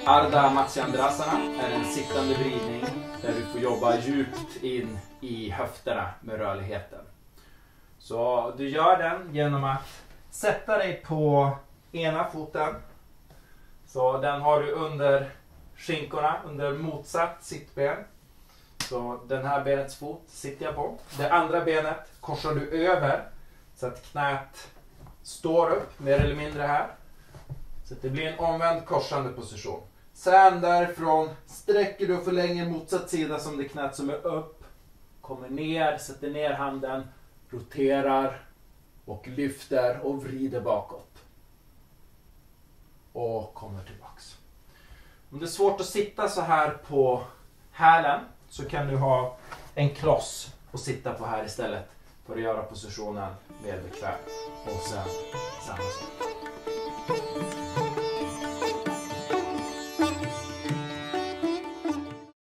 Ardha Matsyendrasana är en sittande vridning där du får jobba djupt in i höfterna med rörligheten. Så du gör den genom att sätta dig på ena foten. Så den har du under skinkorna, under motsatt sittben. Så den här benets fot sitter jag på. Det andra benet korsar du över så att knät står upp mer eller mindre här. Så att det blir en omvänd korsande position. Sen därifrån sträcker du och förlänger motsatt sida som det knät som är upp. Kommer ner, sätter ner handen, roterar och lyfter och vrider bakåt. Och kommer tillbaks. Om det är svårt att sitta så här på hälen så kan du ha en kloss och sitta på här istället för att göra positionen mer bekväm. Och sen samma sak.